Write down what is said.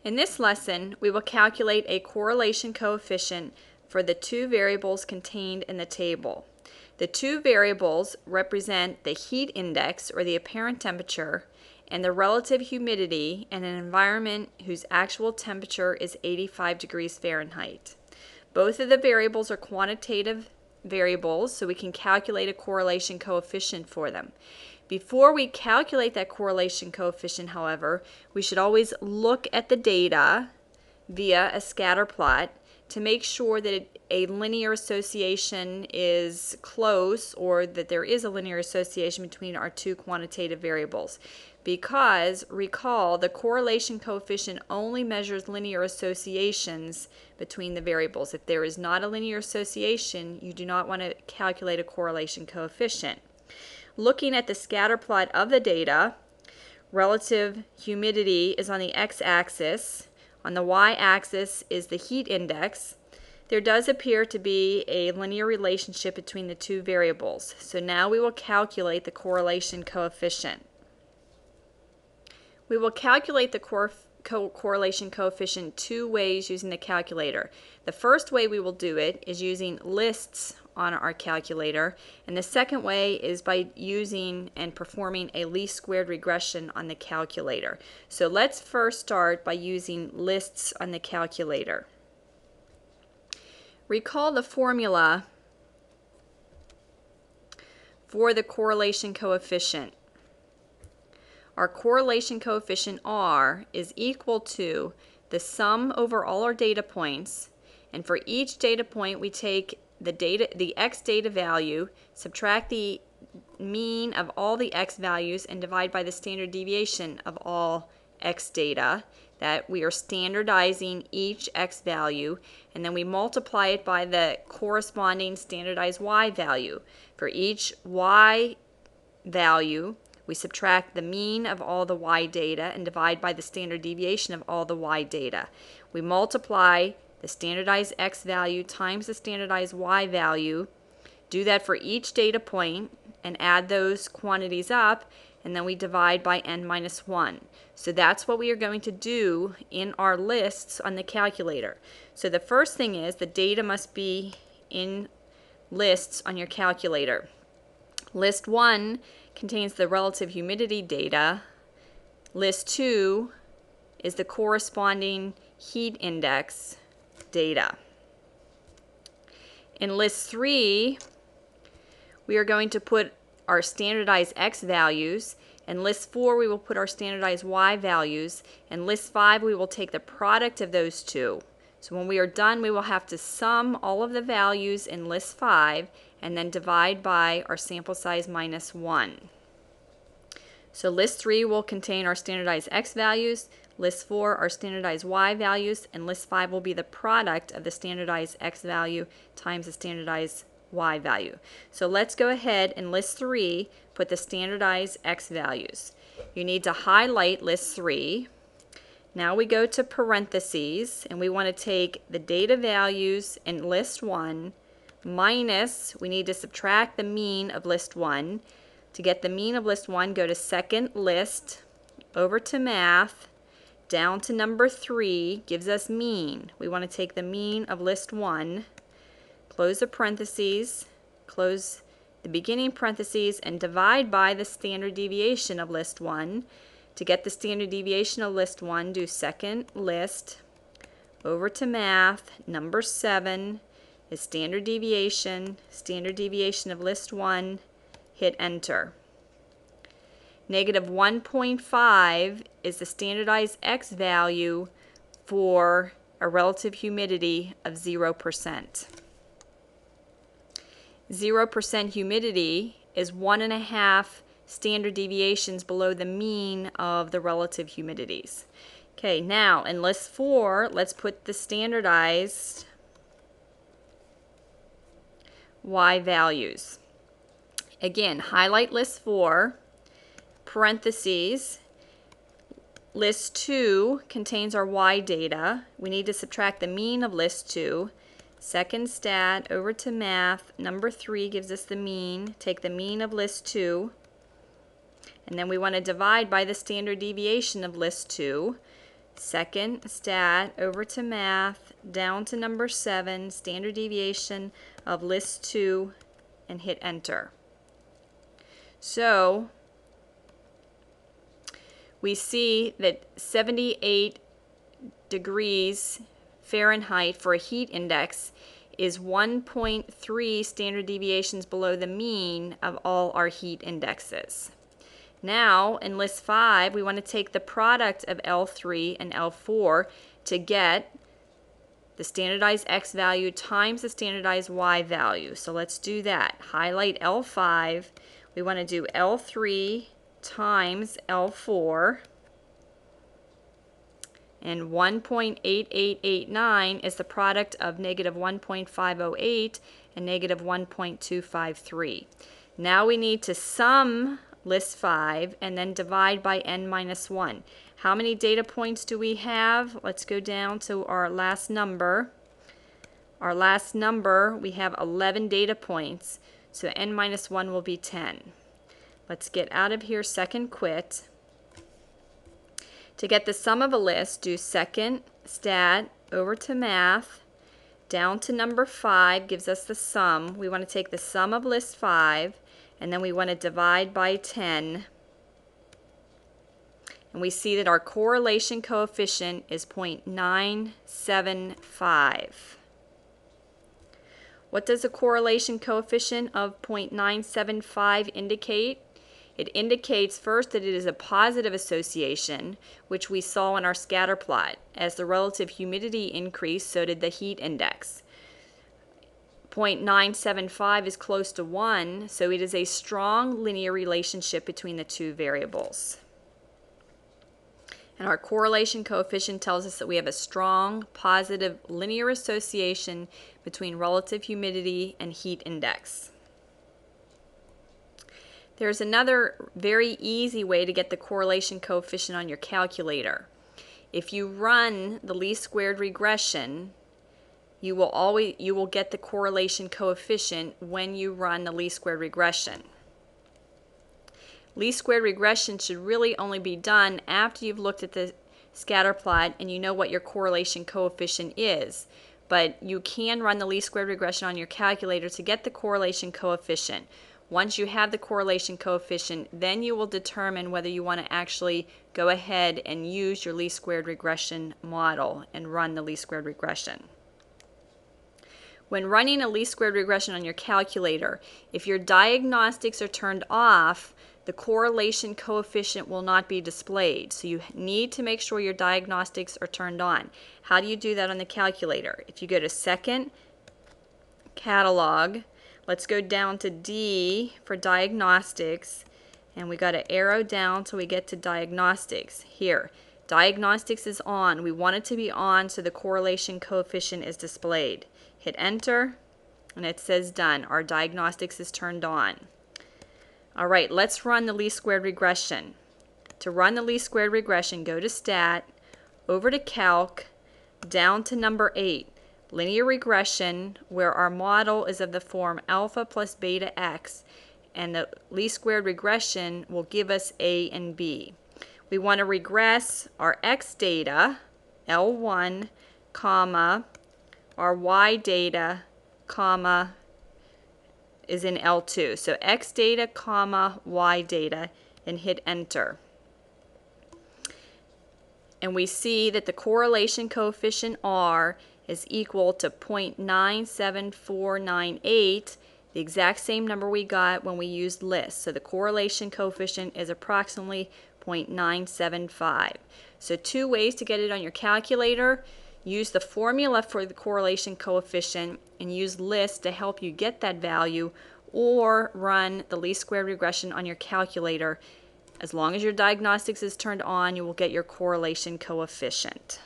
In this lesson, we will calculate a correlation coefficient for the two variables contained in the table. The two variables represent the heat index, or the apparent temperature, and the relative humidity in an environment whose actual temperature is 85 degrees Fahrenheit. Both of the variables are quantitative variables, so we can calculate a correlation coefficient for them. Before we calculate that correlation coefficient, however, we should always look at the data via a scatter plot to make sure that a linear association is close, or that there is a linear association between our two quantitative variables. Because, recall, the correlation coefficient only measures linear associations between the variables. If there is not a linear association, you do not want to calculate a correlation coefficient. Looking at the scatter plot of the data, relative humidity is on the x-axis. On the y-axis is the heat index. There does appear to be a linear relationship between the two variables. So now we will calculate the correlation coefficient. We will calculate the correlation coefficient two ways using the calculator. The first way we will do it is using lists on our calculator, and the second way is by using and performing a least squared regression on the calculator. So let's first start by using lists on the calculator. Recall the formula for the correlation coefficient. Our correlation coefficient R is equal to the sum over all our data points, and for each data point we take the x data value, subtract the mean of all the x values, and divide by the standard deviation of all x data. That we are standardizing each x value, and then we multiply it by the corresponding standardized y value. For each y value, we subtract the mean of all the y data and divide by the standard deviation of all the y data. We multiply the standardized x value times the standardized y value, do that for each data point, and add those quantities up, and then we divide by n minus 1. So that's what we are going to do in our lists on the calculator. So the first thing is the data must be in lists on your calculator. List 1 contains the relative humidity data. List 2 is the corresponding heat index data. In list 3, we are going to put our standardized x values. In list 4, we will put our standardized y values. In list 5, we will take the product of those two. So when we are done, we will have to sum all of the values in list 5 and then divide by our sample size minus 1. So list 3 will contain our standardized x values, list 4 our standardized y values, and list 5 will be the product of the standardized x value times the standardized y value. So let's go ahead and list 3 put the standardized x values. You need to highlight list 3. Now we go to parentheses, and we want to take the data values in list 1 minus, we need to subtract the mean of list 1. To get the mean of list 1, go to second list, over to math, down to number 3, gives us mean. We want to take the mean of list 1, close the parentheses, close the beginning parentheses, and divide by the standard deviation of list 1. To get the standard deviation of list 1, do second list, over to math, number 7 is standard deviation of list 1, hit enter. Negative 1.5 is the standardized x value for a relative humidity of 0%. 0% humidity is 1.5 standard deviations below the mean of the relative humidities. Okay, now in list 4, let's put the standardized y values. Again, highlight list 4, parentheses, list 2 contains our y data. We need to subtract the mean of list 2. Second stat, over to math, number 3 gives us the mean. Take the mean of list 2, and then we want to divide by the standard deviation of list 2. second stat, over to math, down to number 7, standard deviation of list 2, and hit enter. So we see that 78 degrees Fahrenheit for a heat index is 1.3 standard deviations below the mean of all our heat indexes. Now, in list 5, we want to take the product of L3 and L4 to get the standardized X value times the standardized Y value. So let's do that. Highlight L5. We want to do L3 times L4. And 1.8889 is the product of negative 1.508 and negative 1.253. Now we need to sum list 5 and then divide by n minus 1. How many data points do we have? Let's go down to our last number. Our last number, we have 11 data points, so n minus 1 will be 10. Let's get out of here, second quit. To get the sum of a list, do second stat, over to math, down to number 5 gives us the sum. We want to take the sum of list 5, and then we want to divide by 10. And we see that our correlation coefficient is 0.975. What does a correlation coefficient of 0.975 indicate? It indicates first that it is a positive association, which we saw in our scatter plot. As the relative humidity increased, so did the heat index. 0.975 is close to 1, so it is a strong linear relationship between the two variables. And our correlation coefficient tells us that we have a strong positive linear association between relative humidity and heat index. There's another very easy way to get the correlation coefficient on your calculator. If you run the least squared regression, you will get the correlation coefficient when you run the least squared regression. Least squared regression should really only be done after you've looked at the scatter plot and you know what your correlation coefficient is. But you can run the least squared regression on your calculator to get the correlation coefficient. Once you have the correlation coefficient, then you will determine whether you want to actually go ahead and use your least squared regression model and run the least squared regression. When running a least squared regression on your calculator, if your diagnostics are turned off, the correlation coefficient will not be displayed. So you need to make sure your diagnostics are turned on. How do you do that on the calculator? If you go to Second, Catalog, let's go down to D for Diagnostics, and we got to arrow down till we get to Diagnostics. Here, Diagnostics is on. We want it to be on so the correlation coefficient is displayed. Hit Enter, and it says done. Our diagnostics is turned on. All right, let's run the least squared regression. To run the least squared regression, go to Stat, over to Calc, down to number 8, Linear Regression, where our model is of the form alpha plus beta x, and the least squared regression will give us A and B. We want to regress our x data, L1, comma, our y data, comma, is in L2. So x data, comma, y data, and hit Enter. And we see that the correlation coefficient R is equal to 0.97498, the exact same number we got when we used list. So the correlation coefficient is approximately 0.975. So two ways to get it on your calculator. Use the formula for the correlation coefficient and use list to help you get that value, or run the least squared regression on your calculator. As long as your diagnostics is turned on, you will get your correlation coefficient.